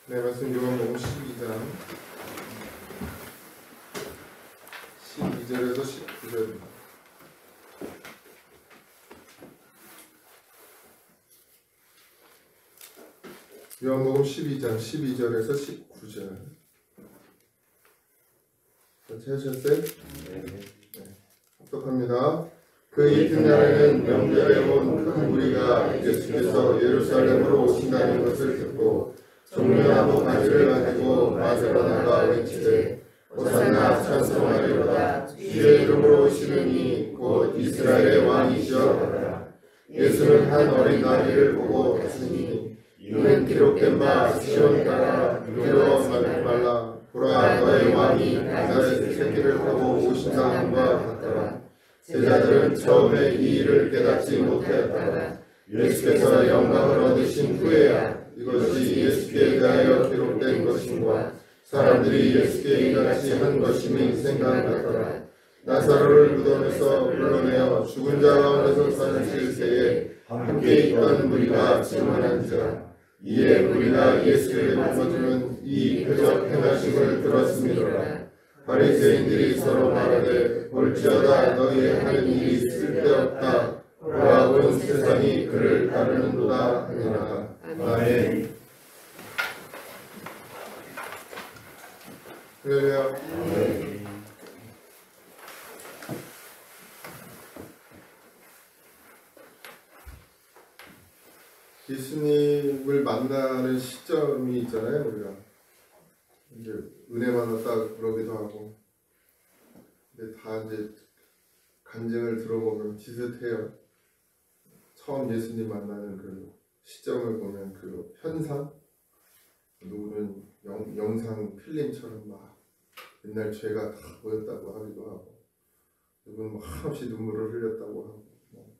네, 말씀 요한복음 12장 12절에서 19절입니다. 요한복음 12장 12절에서 19절. 찾으셨어요? 네. 합독합니다. 그 이튿날에는 명절에 온 큰 무리가 예수께서 예루살렘으로 오신다는 것을 듣고 종려나무 가지를 가지고 맞으러 나가 외치되 호산나 찬송하리로다. 주의 이름으로 오시는 이 곧 이스라엘의 왕이시여 하더라. 예수는 한 어린 아이를 보고 하시니 이는 기록된 바 시온 따라 두려워 말라. 보라, 너의 왕이 나사렛 새끼를 타고 오신다 함과 같더라. 제자들은 처음에 이 일을 깨닫지 못하였다가 예수께서 영광을 얻으신 후에야 이것이 예수께 대하여 기록된 것인가 사람들이 예수께 이같이 한 것임이 생각났더라. 나사로를 무덤에서 불러내어 죽은 자 가운데서 사실 때에 함께 있던 무리가 증언한지라. 이에 무리가 예수에게 물어주는 이 표적 행하심을 들었음이로라. 바리새인들이 서로 말하되 볼지어다 너희의 하는 일이 쓸데없다. 보라, 온 세상이 그를 따르는도다 하니라. 아멘. 할렐루야. 예수님을 만나는 시점이 있잖아요. 우리가 이제 은혜 받았다 그러기도 하고, 근데 다 이제 간증을 들어보면 비슷해요. 처음 예수님 만나는 그 시점을 보면 그 현상, 누구는 영상 필름처럼 막 옛날 죄가 다 보였다고 하기도 하고, 누구는 막 한없이 눈물을 흘렸다고 하고,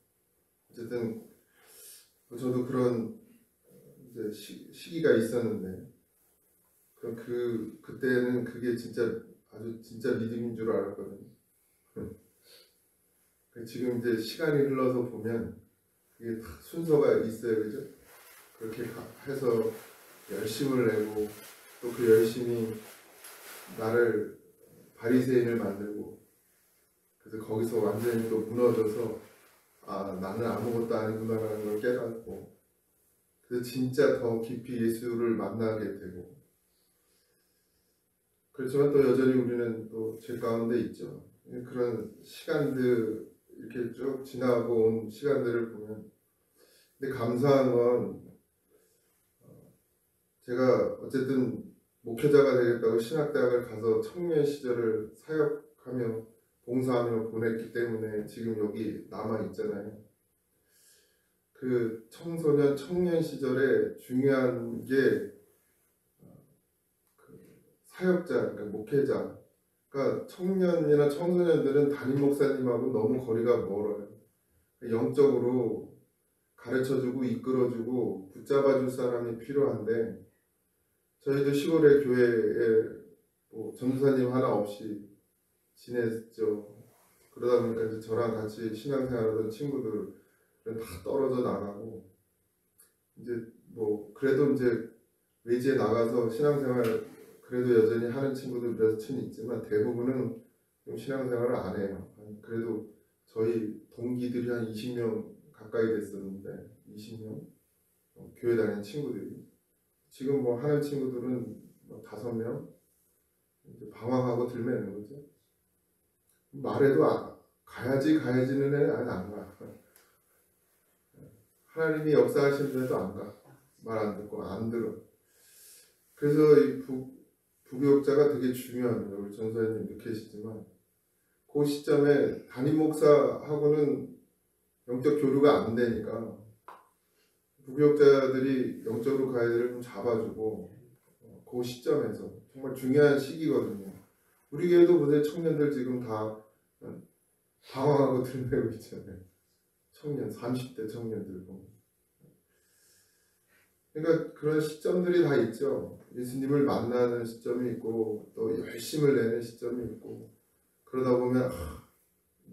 어쨌든 저도 그런 이제 시기가 있었는데, 그때는 그게 진짜 믿음인 줄 알았거든요. 지금 이제 시간이 흘러서 보면 그게 다 순서가 있어요, 그죠? 그렇게 해서 열심을 내고 또 그 열심이 나를 바리새인을 만들고, 그래서 거기서 완전히 또 무너져서 나는 아무것도 아니구나라는 걸 깨닫고, 그래서 진짜 더 깊이 예수를 만나게 되고, 그렇지만 또 여전히 우리는 또 죄 가운데 있죠. 그런 시간들 이렇게 쭉 지나고 온 시간들을 보면, 근데 감사한 건 제가 어쨌든 목회자가 되겠다고 신학대학을 가서 청년 시절을 사역하며 봉사하며 보냈기 때문에 지금 여기 남아 있잖아요. 그 청년 시절에 중요한 게 사역자, 그러니까 목회자. 그러니까 청년이나 청소년들은 담임 목사님하고 너무 거리가 멀어요. 영적으로 가르쳐주고 이끌어주고 붙잡아줄 사람이 필요한데, 저희도 시골의 교회에 전도사님 하나 없이 지냈죠. 그러다 보니까 이제 저랑 같이 신앙생활하던 친구들은 다 떨어져 나가고, 이제 그래도 이제 외지에 나가서 신앙생활 그래도 여전히 하는 친구들 몇은 있지만 대부분은 신앙생활을 안 해요. 그래도 저희 동기들이 한 20명 가까이 됐었는데, 20명 교회 다니는 친구들이 지금 하는 친구들은 5명 이제 방황하고 들매는 거죠. 말해도 가야지는 애 아직 안 가. 하나님이 역사하시는데도 안 가. 말 안 듣고 안 들어. 그래서 이 부교육자가 되게 중요합니다. 우리 전사님도 계시지만 그 시점에 담임 목사하고는 영적 교류가 안 되니까 부교육자들이 영적으로 그 아이들을 좀 잡아주고, 그 시점에서 정말 중요한 시기거든요. 우리 교회도 보세요. 청년들 지금 다 방황하고 들매고 있잖아요. 청년, 30대 청년들 보면. 그러니까 그런 시점들이 다 있죠. 예수님을 만나는 시점이 있고, 또 열심을 내는 시점이 있고, 그러다 보면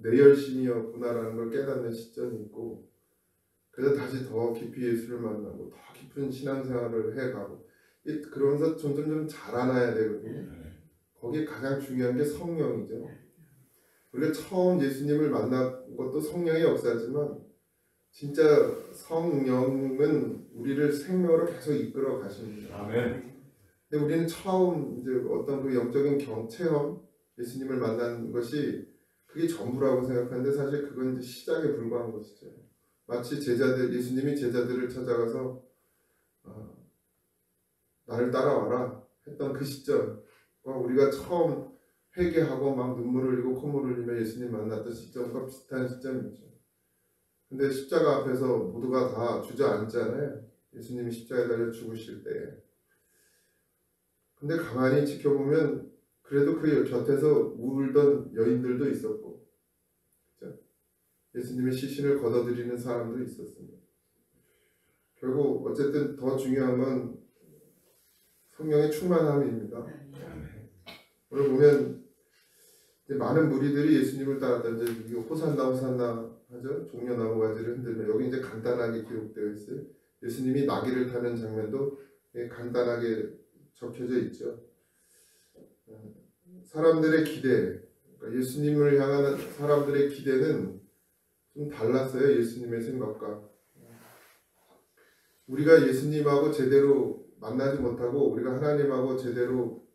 내 열심이었구나라는 걸 깨닫는 시점이 있고, 그래서 다시 더 깊이 예수를 만나고 더 깊은 신앙생활을 해가고, 그러면서 점점 자라나야 되거든요. 거기에 가장 중요한 게 성령이죠. 우리가 처음 예수님을 만난 것도 성령의 역사지만 진짜 성령은 우리를 생명으로 계속 이끌어 가십니다. 아멘. 근데 우리는 처음 이제 어떤 그 영적인 체험, 예수님을 만난 것이 그게 전부라고 생각하는데 사실 그건 이제 시작에 불과한 것이죠. 마치 예수님이 제자들을 찾아가서 나를 따라와라 했던 그 시점과 우리가 처음 회개하고 막 눈물을 흘리고 콧물을 흘리며 예수님 만났던 시점과 비슷한 시점이죠. 근데 십자가 앞에서 모두가 다 주저앉잖아요. 예수님이 십자가에 달려 죽으실 때. 근데 가만히 지켜보면 그래도 그 곁에서 울던 여인들도 있었고, 그렇죠? 예수님의 시신을 걷어들이는 사람도 있었습니다. 결국 어쨌든 더 중요한 건 성령의 충만함입니다. 오늘 보면 이제 많은 무리들이 예수님을 따랐다. 이제 호산나 호산나 하죠. 종려나무 가지를 흔들며 여기 이제 간단하게 기록되어 있어요. 예수님이 나귀를 타는 장면도 간단하게 적혀져 있죠. 사람들의 기대, 그러니까 예수님을 향한 사람들의 기대는 좀 달랐어요. 예수님의 생각과. 우리가 예수님하고 제대로 만나지 못하고 우리가 하나님하고 제대로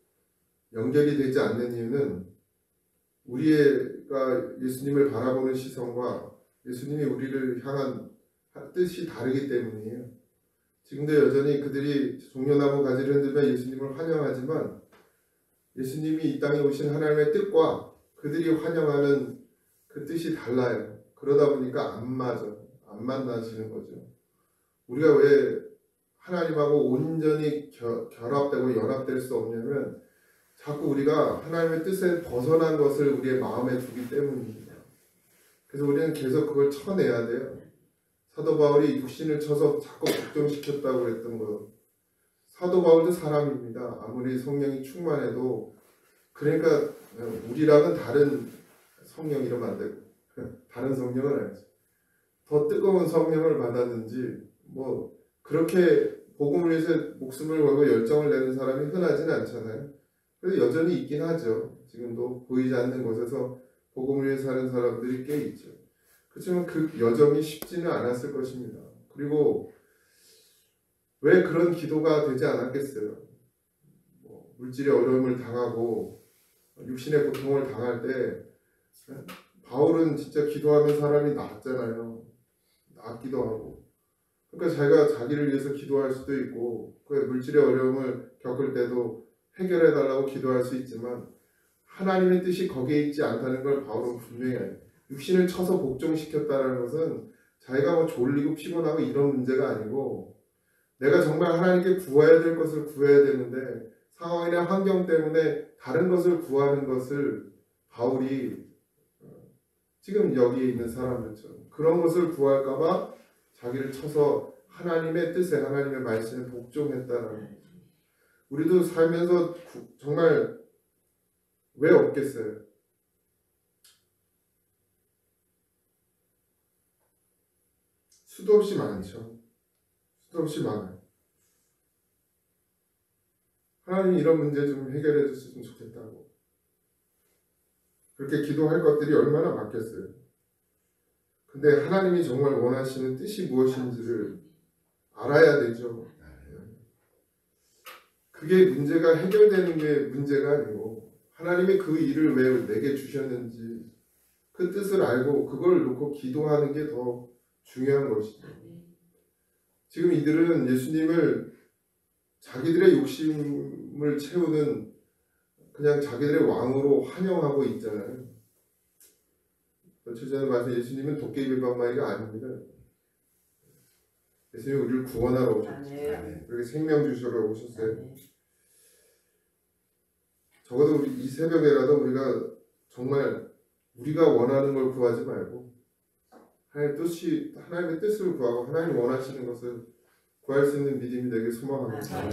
연결이 되지 않는 이유는 우리가 예수님을 바라보는 시선과 예수님이 우리를 향한 뜻이 다르기 때문이에요. 지금도 여전히 그들이 종려나무 가지를 흔들며 예수님을 환영하지만 예수님이 이 땅에 오신 하나님의 뜻과 그들이 환영하는 그 뜻이 달라요. 그러다 보니까 안 만나지는 거죠. 우리가 왜 하나님하고 온전히 결합되고 연합될 수 없냐면 자꾸 우리가 하나님의 뜻에 벗어난 것을 우리의 마음에 두기 때문입니다. 그래서 우리는 계속 그걸 쳐내야 돼요. 사도 바울이 육신을 쳐서 자꾸 걱정시켰다고 했던 거. 사도 바울도 사람입니다. 아무리 성령이 충만해도 그러니까 우리랑은 다른 성령 이러면 안 되고 다른 성령은 아니지. 더 뜨거운 성령을 받았는지 뭐 그렇게 복음을 위해서 목숨을 걸고 열정을 내는 사람이 흔하지는 않잖아요. 그래서 여전히 있긴 하죠. 지금도 보이지 않는 곳에서 복음을 위해 사는 사람들이 꽤 있죠. 그렇지만 그 여정이 쉽지는 않았을 것입니다. 그리고 왜 그런 기도가 되지 않았겠어요? 물질의 어려움을 당하고 육신의 고통을 당할 때 바울은 진짜 기도하면 사람이 낫잖아요. 낫기도 하고. 그러니까 자기가 자기를 위해서 기도할 수도 있고 그 물질의 어려움을 겪을 때도 해결해 달라고 기도할 수 있지만 하나님의 뜻이 거기에 있지 않다는 걸 바울은 분명히 알아요. 육신을 쳐서 복종시켰다는 것은 자기가 뭐 졸리고 피곤하고 이런 문제가 아니고 내가 정말 하나님께 구해야 될 것을 구해야 되는데 상황이나 환경 때문에 다른 것을 구하는 것을 바울이 지금 여기에 있는 사람들처럼 그런 것을 구할까봐 자기를 쳐서 하나님의 뜻에 하나님의 말씀에 복종했다는 거죠. 우리도 살면서 정말 왜 없겠어요? 수도 없이 많죠. 수도 없이 많아요. 하나님 이런 문제 좀 해결해 줬으면 좋겠다고. 그렇게 기도할 것들이 얼마나 많겠어요. 근데 하나님이 정말 원하시는 뜻이 무엇인지를 알아야 되죠. 그게 문제가 해결되는 게 문제가 아니고 하나님이 그 일을 왜 내게 주셨는지 그 뜻을 알고 그걸 놓고 기도하는 게 더 중요한 것이죠. 지금 이들은 예수님을 자기들의 욕심을 채우는 그냥 자기들의 왕으로 환영하고 있잖아요. 며칠 전에 말씀 예수님은 도깨비 방망이가 아닙니다. 예수님이 우리를 구원하러 오셨죠. 그렇게 생명 주시러 오셨어요. 적어도 이 새벽에라도 우리가 정말 우리가 원하는 걸 구하지 말고 하나님의 뜻을 구하고 하나님 원하시는 것을 구할 수 있는 믿음이 되길 소망합니다.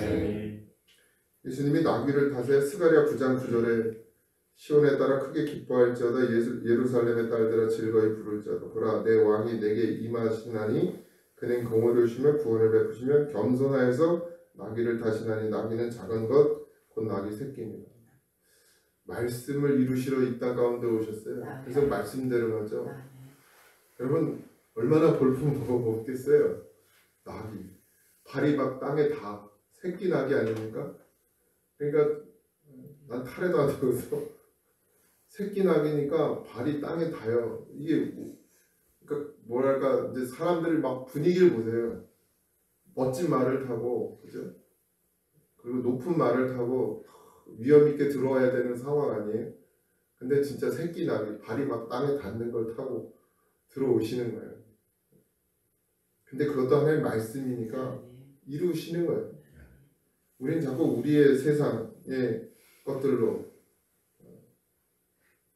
예수님이 나귀를 타세 스가랴 9장 9절에 시온에 따라 크게 기뻐할지어다 예루살렘의 딸들아 즐거이 부를지어다 보라 내 왕이 내게 임하시나니 그는 공의로우시며 구원을 베푸시며 겸손하여서 나귀를 다시나니 나귀는 작은 것 곧 나귀 새끼입니다. 말씀을 이루시러 이 땅 가운데 오셨어요. 그래서 말씀대로 하죠. 여러분 얼마나 볼품없겠어요. 나귀 발이 막 땅에 닿아. 새끼 나귀 아닙니까? 그러니까 난 탈에도 안 되고서 새끼 나귀니까 발이 땅에 닿아요. 이게 그러니까 뭐랄까 이제 사람들이 막 분위기를 보세요. 멋진 말을 타고 그죠? 그리고 높은 말을 타고 위험 있게 들어와야 되는 상황 아니에요? 근데 진짜 새끼 나귀 발이 막 땅에 닿는 걸 타고 들어오시는 거예요. 근데 그것도 하나의 말씀이니까 이루시는 거예요. 우린 자꾸 우리의 세상의 것들로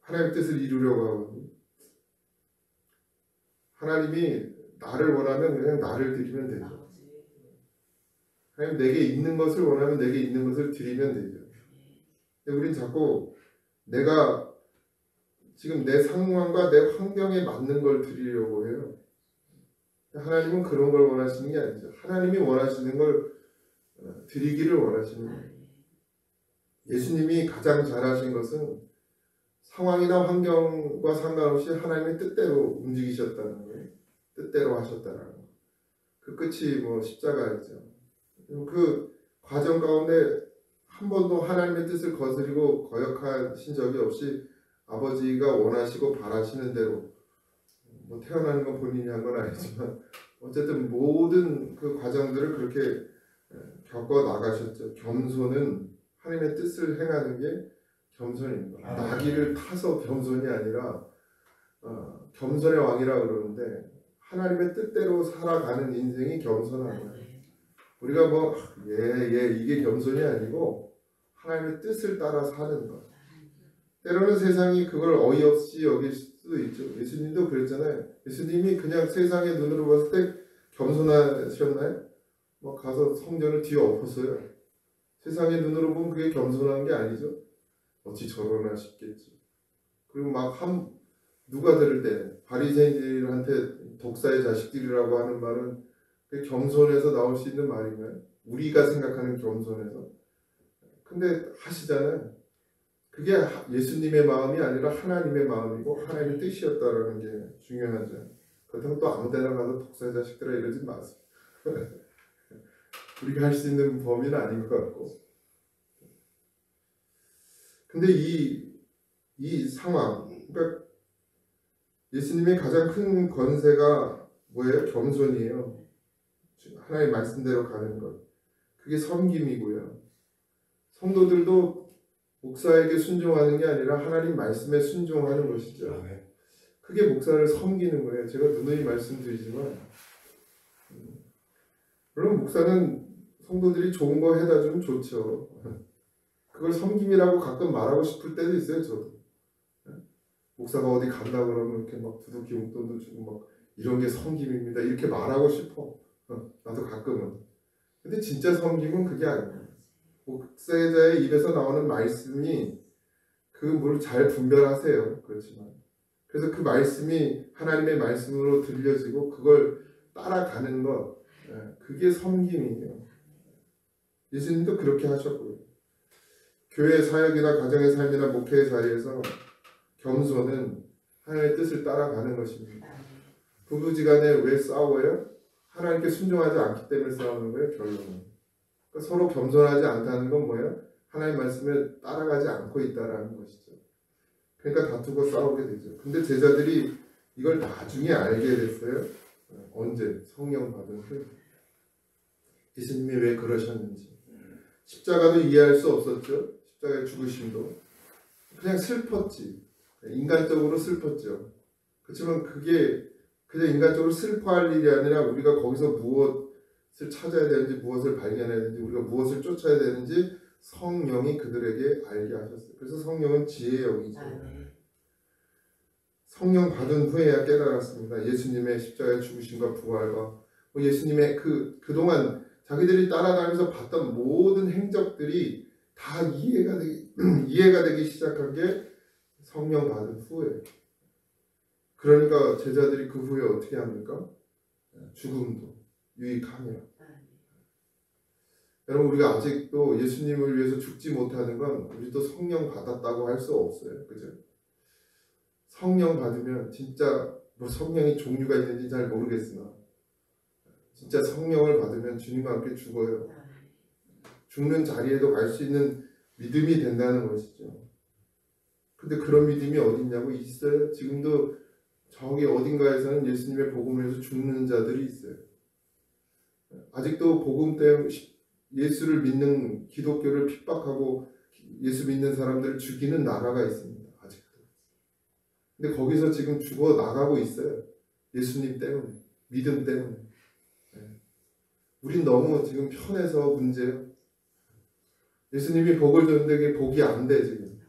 하나님의 뜻을 이루려고 하거든요. 하나님이 나를 원하면 그냥 나를 드리면 되죠. 하나님 내게 있는 것을 원하면 내게 있는 것을 드리면 되죠. 근데 우린 자꾸 내가 지금 내 상황과 내 환경에 맞는 걸 드리려고 해요. 하나님은 그런 걸 원하시는 게 아니죠. 하나님이 원하시는 걸 드리기를 원하시는 거예요. 예수님이 가장 잘하신 것은 상황이나 환경과 상관없이 하나님의 뜻대로 움직이셨다는 거예요. 뜻대로 하셨다는 거. 그 끝이 뭐 십자가였죠. 그 과정 가운데 한 번도 하나님의 뜻을 거스리고 거역하신 적이 없이 아버지가 원하시고 바라시는 대로 뭐 태어나는 건 본인이 한 건 아니지만 어쨌든 모든 그 과정들을 그렇게 겪어 나가셨죠. 겸손은 하나님의 뜻을 행하는 게 겸손입니다. 나귀를 타서 겸손이 아니라 겸손의 왕이라 그러는데 하나님의 뜻대로 살아가는 인생이 겸손한 거예요. 우리가 뭐 이게 겸손이 아니고 하나님의 뜻을 따라 사는 것. 때로는 세상이 그걸 어이없이 여길 수도 있죠. 예수님도 그랬잖아요. 예수님이 그냥 세상의 눈으로 봤을 때 겸손하셨나요? 뭐 가서 성전을 뒤엎었어요. 세상의 눈으로 보면 그게 겸손한 게 아니죠. 어찌 저러나 싶겠지. 그리고 막 누가 들을 때 바리새인들한테 독사의 자식들이라고 하는 말은 겸손해서 나올 수 있는 말인가요? 우리가 생각하는 겸손해서. 근데 하시잖아요. 그게 예수님의 마음이 아니라 하나님의 마음이고 하나님의 뜻이었다라는 게 중요하죠. 그렇다고 또 아무데나 가서 독사의 자식들아 이러지 마세요. 우리가 할 수 있는 범위는 아닌 것 같고. 근데 이 상황, 그러니까 예수님의 가장 큰 권세가 뭐예요? 겸손이에요. 하나님의 말씀대로 가는 것. 그게 섬김이고요. 성도들도 목사에게 순종하는 게 아니라 하나님 말씀에 순종하는 것이죠. 그게 목사를 섬기는 거예요. 제가 누누이 말씀드리지만 물론 목사는 성도들이 좋은 거 해다 주면 좋죠. 그걸 섬김이라고 가끔 말하고 싶을 때도 있어요. 저도. 목사가 어디 간다 그러면 이렇게 막 두둑이 용돈도 주고 막 이런 게 섬김입니다. 이렇게 말하고 싶어. 나도 가끔은. 근데 진짜 섬김은 그게 아니에요. 목사자의 입에서 나오는 말씀이 그 뭘 잘 분별하세요. 그렇지만 그래서 그 말씀이 하나님의 말씀으로 들려지고 그걸 따라가는 것, 그게 섬김이에요. 예수님도 그렇게 하셨고요. 교회 사역이나 가정의 삶이나 목회의 자리에서 겸손은 하나님의 뜻을 따라가는 것입니다. 부부지간에 왜 싸워요? 하나님께 순종하지 않기 때문에 싸우는 거예요. 결론은. 그러니까 서로 겸손하지 않다는 건 뭐예요? 하나님 말씀에 따라가지 않고 있다라는 것이죠. 그러니까 다투고 싸우게 되죠. 근데 제자들이 이걸 나중에 알게 됐어요. 언제? 성령 받은 후에. 예수님이 왜 그러셨는지. 십자가도 이해할 수 없었죠. 십자가의 죽으심도. 그냥 슬펐지. 인간적으로 슬펐죠. 그렇지만 그게 그냥 인간적으로 슬퍼할 일이 아니라 우리가 거기서 무엇을 찾아야 되는지 무엇을 발견해야 되는지 우리가 무엇을 쫓아야 되는지 성령이 그들에게 알게 하셨어요. 그래서 성령은 지혜의 영이죠. 성령 받은 후에야 깨달았습니다. 예수님의 십자가의 죽으심과 부활과 예수님의 그동안 자기들이 따라다니면서 봤던 모든 행적들이 다 이해가 되기 시작한 게 성령 받은 후에. 그러니까 제자들이 그 후에 어떻게 합니까? 죽음도 유익하며. 여러분, 우리가 아직도 예수님을 위해서 죽지 못하는 건 우리도 성령 받았다고 할 수 없어요. 그죠? 성령 받으면 진짜 뭐 성령이 종류가 있는지 잘 모르겠으나 진짜 성령을 받으면 주님과 함께 죽어요. 죽는 자리에도 갈 수 있는 믿음이 된다는 것이죠. 근데 그런 믿음이 어디 있냐고 있어요. 지금도 저기 어딘가에서는 예수님의 복음을 위해서 죽는 자들이 있어요. 아직도 복음 때문에 예수를 믿는 기독교를 핍박하고 예수 믿는 사람들을 죽이는 나라가 있습니다. 아직도. 근데 거기서 지금 죽어 나가고 있어요. 예수님 때문에, 믿음 때문에. 우린 너무 지금 편해서 문제예요. 예수님이 복을 줬는데 그게 복이 안 돼, 지금.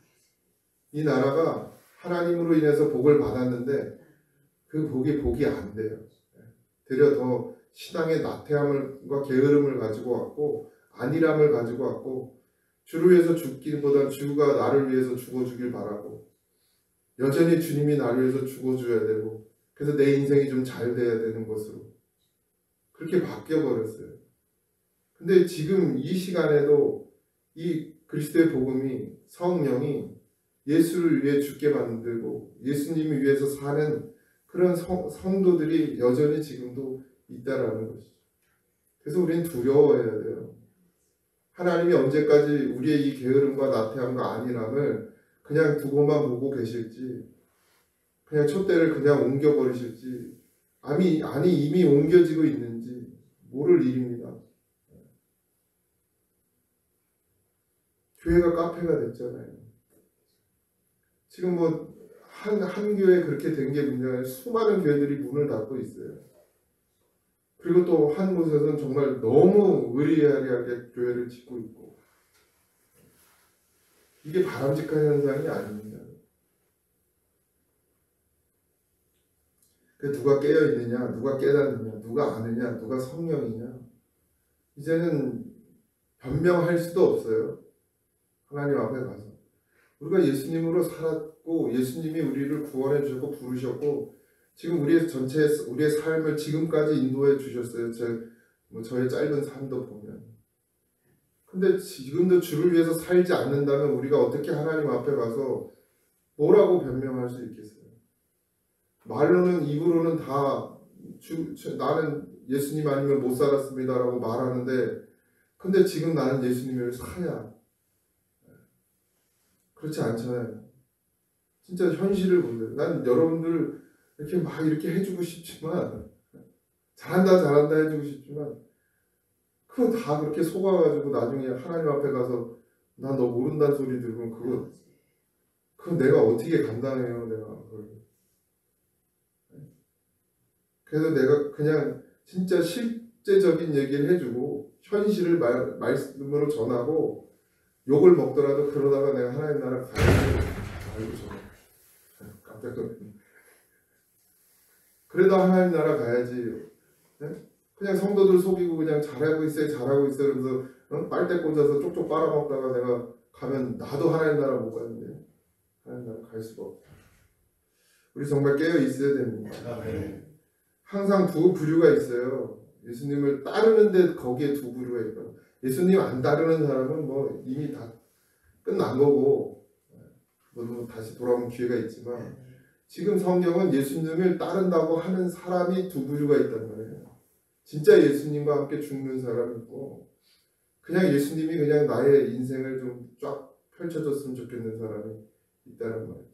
이 나라가 하나님으로 인해서 복을 받았는데 그 복이 안 돼요. 되려 더 신앙의 나태함과 게으름을 가지고 왔고 안일함을 가지고 왔고 주를 위해서 죽기보다 주가 나를 위해서 죽어주길 바라고 여전히 주님이 나를 위해서 죽어줘야 되고 그래서 내 인생이 좀 잘 돼야 되는 것으로 그렇게 바뀌어버렸어요. 근데 지금 이 시간에도 이 그리스도의 복음이 성령이 예수를 위해 죽게 만들고 예수님을 위해서 사는 그런 성도들이 여전히 지금도 있다라는 것이죠. 그래서 우리는 두려워해야 돼요. 하나님이 언제까지 우리의 이 게으름과 나태함과 안일함을 그냥 두고만 보고 계실지 그냥 촛대를 그냥 옮겨버리실지 아니 이미 옮겨지고 있는지 모를 일입니다. 교회가 카페가 됐잖아요. 지금 뭐 한 교회 그렇게 된 게 문제가 아니라 수많은 교회들이 문을 닫고 있어요. 그리고 또 한 곳에서는 정말 너무 의리아리하게 교회를 짓고 있고 이게 바람직한 현상이 아닙니다. 그 누가 깨어있느냐, 누가 깨닫느냐, 누가 아느냐, 누가 성령이냐 이제는 변명할 수도 없어요. 하나님 앞에 가서 우리가 예수님으로 살았고 예수님이 우리를 구원해 주셨고 부르셨고 지금 우리의 삶을 지금까지 인도해 주셨어요. 저의 짧은 삶도 보면. 근데 지금도 주를 위해서 살지 않는다면 우리가 어떻게 하나님 앞에 가서 뭐라고 변명할 수 있겠어요? 말로는 입으로는 다 나는 예수님 아니면 못 살았습니다라고 말하는데 근데 지금 나는 예수님을 사냐? 그렇지 않잖아요. 진짜 현실을 보세요. 난 여러분들 이렇게 막 이렇게 해주고 싶지만 잘한다 해주고 싶지만 그거 다 그렇게 속아가지고 나중에 하나님 앞에 가서 나 너 모른다는 소리 들으면 그거 내가 어떻게 감당해요 내가 그걸. 그래서 내가 그냥 진짜 실제적인 얘기를 해주고 현실을 말씀으로 전하고 욕을 먹더라도 그러다가 내가 하나님 나라 가야지. 아이고 저 깜짝 놀랐네. 그래도 하나님 나라 가야지. 네? 그냥 성도들 속이고 그냥 잘하고 있어요 그러면서 빨대 꽂아서 쪽쪽 빨아먹다가 내가 가면 나도 하나님 나라 못 가는데 하나님 나라 갈 수가 없다. 우리 정말 깨어 있어야 됩니다. 네. 항상 두 부류가 있어요. 예수님을 따르는데 거기에 두 부류가 있고 예수님 안 따르는 사람은 뭐 이미 다 끝난 거고 뭐 다시 돌아오는 기회가 있지만 지금 성경은 예수님을 따른다고 하는 사람이 두 부류가 있단 말이에요. 진짜 예수님과 함께 죽는 사람이 있고 그냥 예수님이 그냥 나의 인생을 좀 쫙 펼쳐줬으면 좋겠는 사람이 있다는 말이죠.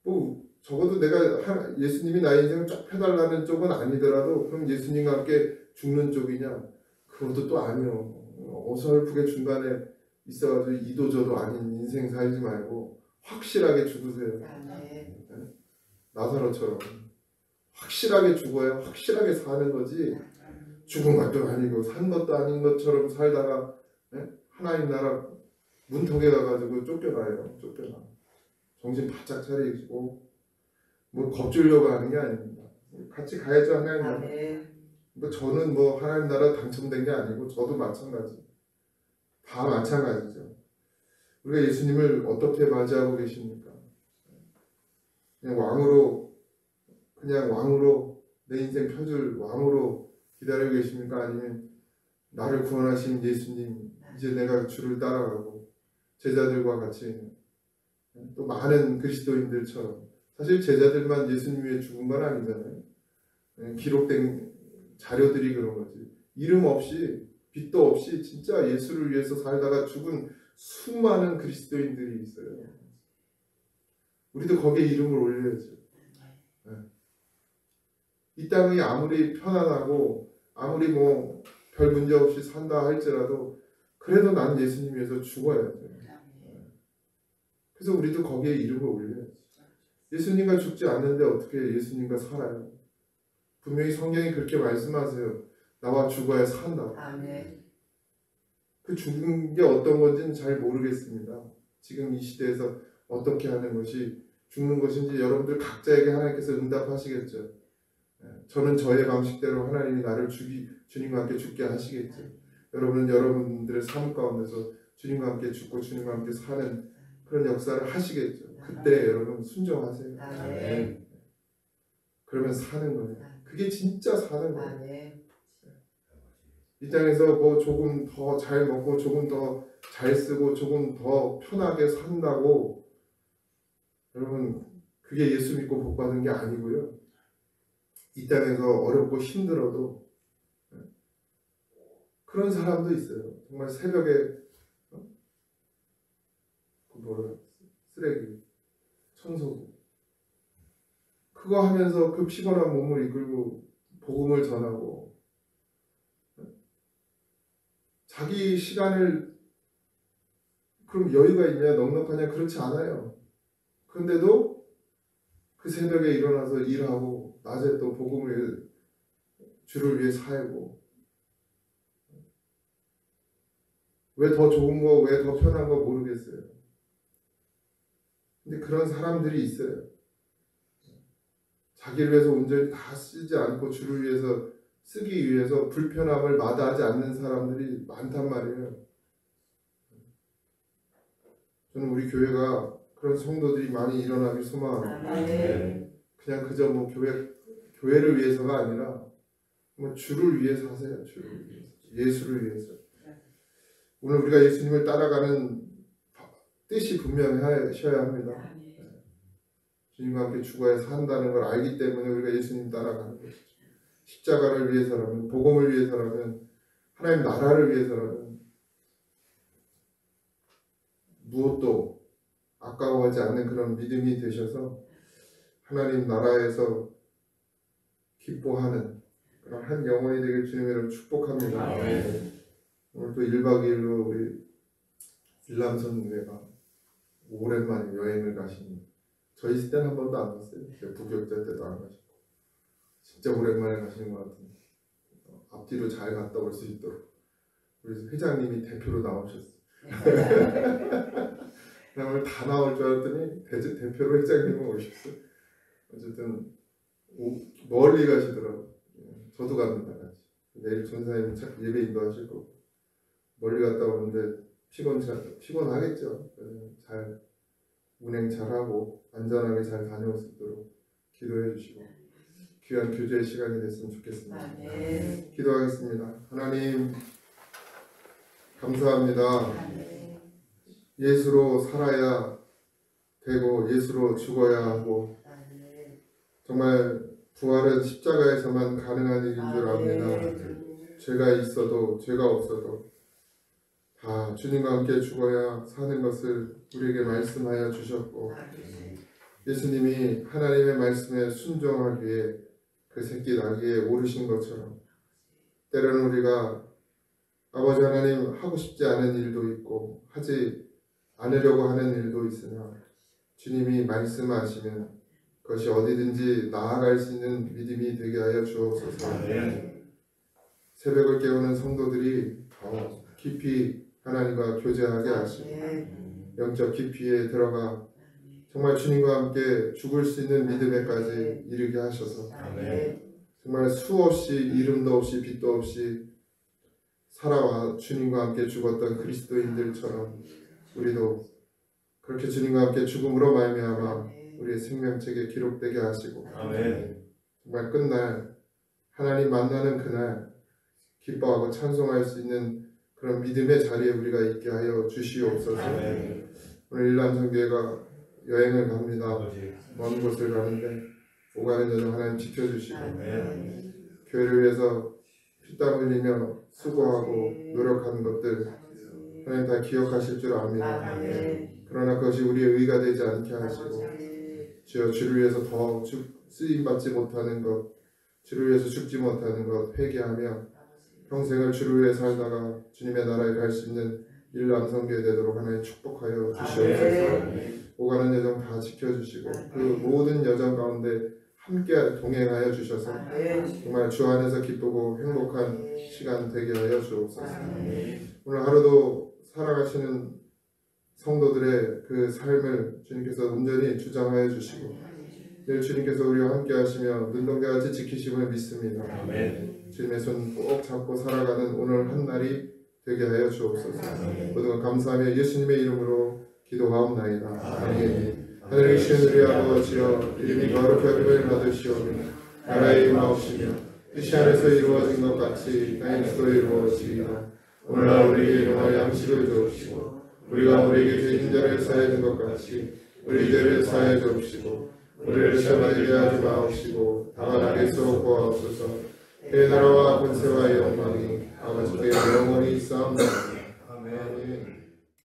뭐 적어도 내가 예수님이 나의 인생을 쫙 펴달라는 쪽은 아니더라도 그럼 예수님과 함께 죽는 쪽이냐? 그것도 또 아니요. 어설프게 중간에 있어가지고 이도저도 아닌 인생 살지 말고 확실하게 죽으세요. 나사로처럼 확실하게 죽어야 확실하게 사는 거지 죽은 것도 아니고 산 것도 아닌 것처럼 살다가 하나님 나라 문턱에 가가지고 쫓겨나 정신 바짝 차리고 뭐 겁주려고 하는 게 아닙니다. 같이 가야죠 하나님 나라. 뭐 저는 뭐 하나님 나라 당첨된 게 아니고 저도 마찬가지. 다 마찬가지죠. 우리가 예수님을 어떻게 맞이하고 계십니까? 그냥 왕으로 내 인생 펴줄 왕으로 기다리고 계십니까? 아니면 나를 구원하신 예수님, 이제 내가 주를 따라가고 제자들과 같이 또 많은 그리스도인들처럼, 사실 제자들만 예수님 위해 죽은 건 아니잖아요. 기록된 자료들이 그런 거지. 이름 없이 빛도 없이 진짜 예수를 위해서 살다가 죽은 수많은 그리스도인들이 있어요. 우리도 거기에 이름을 올려야죠. 이 땅이 아무리 편안하고 아무리 뭐 별 문제 없이 산다 할지라도 그래도 난 예수님 위해서 죽어야 돼. 그래서 우리도 거기에 이름을 올려야지. 예수님과 죽지 않는데 어떻게 예수님과 살아요? 분명히 성경이 그렇게 말씀하세요. 나와 죽어야 산다. 아멘. 그 죽은 게 어떤 건지는 잘 모르겠습니다. 지금 이 시대에서 어떻게 하는 것이 죽는 것인지 여러분들 각자에게 하나님께서 응답하시겠죠. 저는 저의 방식대로 하나님이 나를 주님과 함께 죽게 하시겠죠. 여러분은 여러분들의 삶 가운데서 주님과 함께 죽고 주님과 함께 사는 그런 역사를 하시겠죠. 그때 여러분 순종하세요. 아멘. 그러면 사는 거예요. 그게 진짜 사는 거예요. 아멘. 이 땅에서 뭐 조금 더 잘 먹고 조금 더 잘 쓰고 조금 더 편하게 산다고 여러분 그게 예수 믿고 복 받는 게 아니고요. 이 땅에서 어렵고 힘들어도 그런 사람도 있어요. 정말 새벽에 쓰레기, 청소기 그거 하면서 그 피곤한 몸을 이끌고 복음을 전하고 자기 시간을 그럼 여유가 있냐 넉넉하냐 그렇지 않아요. 그런데도 그 새벽에 일어나서 일하고 낮에 또 복음을 주를 위해 살고 왜 더 좋은 거 왜 더 편한 거 모르겠어요. 근데 그런 사람들이 있어요. 자기를 위해서 온전히 다 쓰지 않고 주를 위해서 쓰기 위해서 불편함을 마다하지 않는 사람들이 많단 말이에요. 저는 우리 교회가 그런 성도들이 많이 일어나길 소망합니다. 그냥 그저 뭐 교회를 위해서가 아니라 뭐 주를 위해 사세요. 주를 위해서, 예수를 위해서. 오늘 우리가 예수님을 따라가는 뜻이 분명하셔야 합니다. 주님과 함께 죽어야 산다는 걸 알기 때문에 우리가 예수님 따라가는 것이죠. 십자가를 위해서라면, 복음을 위해서라면, 하나님 나라를 위해서라면 무엇도 아까워하지 않는 그런 믿음이 되셔서 하나님 나라에서 기뻐하는 그런 한 영혼이 되길 주님으로 축복합니다. 오늘 또 1박 2일로 우리 일남선교회가 오랜만에 여행을 가시니 저 있을 때는 한 번도 안 갔어요. 부교육자 때도 안 가시고 진짜 오랜만에 가시는 것 같은데 앞뒤로 잘 갔다 올 수 있도록 우리 회장님이 대표로 나오셨어요. 오늘 다 나올 줄 알았더니 대표로 회장님은 오셨어요. 어쨌든 멀리 가시더라고요. 저도 갑니다. 같이. 내일 전사님 예배 인도하실 거고 멀리 갔다 오는데 피곤하겠죠. 잘 운행 잘하고 안전하게 잘 다녀올 수 있도록 기도해 주시고 귀한 교제의 시간이 됐으면 좋겠습니다. 기도하겠습니다. 하나님 감사합니다. 예수로 살아야 되고 예수로 죽어야 하고 정말 부활은 십자가에서만 가능한 일인 줄 압니다. 죄가 있어도 죄가 없어도 다 주님과 함께 죽어야 사는 것을 우리에게 말씀하여 주셨고 예수님이 하나님의 말씀에 순종하기에 그 새끼 나귀에 오르신 것처럼 때로는 우리가 아버지 하나님 하고 싶지 않은 일도 있고 하지 않으려고 하는 일도 있으나 주님이 말씀하시면 그것이 어디든지 나아갈 수 있는 믿음이 되게 하여 주옵소서. 새벽을 깨우는 성도들이 더 깊이 하나님과 교제하게 하시고 영적 깊이에 들어가 정말 주님과 함께 죽을 수 있는 믿음에까지 이르게 하셔서 정말 수없이 이름도 없이 빛도 없이 살아와 주님과 함께 죽었던 그리스도인들처럼 우리도 그렇게 주님과 함께 죽음으로 말미암아 우리의 생명책에 기록되게 하시고 정말 끝날 하나님 만나는 그날 기뻐하고 찬송할 수 있는 그런 믿음의 자리에 우리가 있게 하여 주시옵소서. 오늘 일남성교회가 여행을 갑니다. 먼 곳을 가는데 오가는 여정 하나님 지켜주시고 교회를 위해서 피땀 흘리며 수고하고 노력하는 것들 하나님 다 기억하실 줄 압니다. 그러나 그것이 우리의 의가 되지 않게 하시고 주여 주를 위해서 더 쓰임받지 못하는 것, 주를 위해서 죽지 못하는 것 회개하며 평생을 주를 위해 살다가 주님의 나라에 갈 수 있는 일남성교회 되도록 하나님 축복하여 주시옵소서. 오가는 여정 다 지켜주시고 그 모든 여정 가운데 함께 동행하여 주셔서 정말 주 안에서 기쁘고 행복한 시간 되게 하여 주옵소서. 오늘 하루도 살아가시는 성도들의 그 삶을 주님께서 온전히 주장하여 주시고 늘 주님께서 우리와 함께 하시며 눈동자같이 지키심을 믿습니다. 주님의 손 꼭 잡고 살아가는 오늘 한 날이 되게 하여 주옵소서. 모든 것 감사하며 예수님의 이름으로 기도하옵나이다. 아멘. 하늘에 계신 우리 아버지여 이름이 거룩히 여김을 받으시오며 나라의 임하옵시며 뜻이 하늘에서 이루어진 것 같이 땅에서도 이루어지이다. 오늘날 우리에게 일용할 양식을 주옵시고 우리가 우리에게 죄진 자를 사하여 준 것 같이 우리 죄를 사하여 주옵시고 우리를 시험하게 하지 마옵시고 다만 악에서 구하옵소서. 내 나라와 권세와 영광이 아버지께 영원히 있사옵나이다.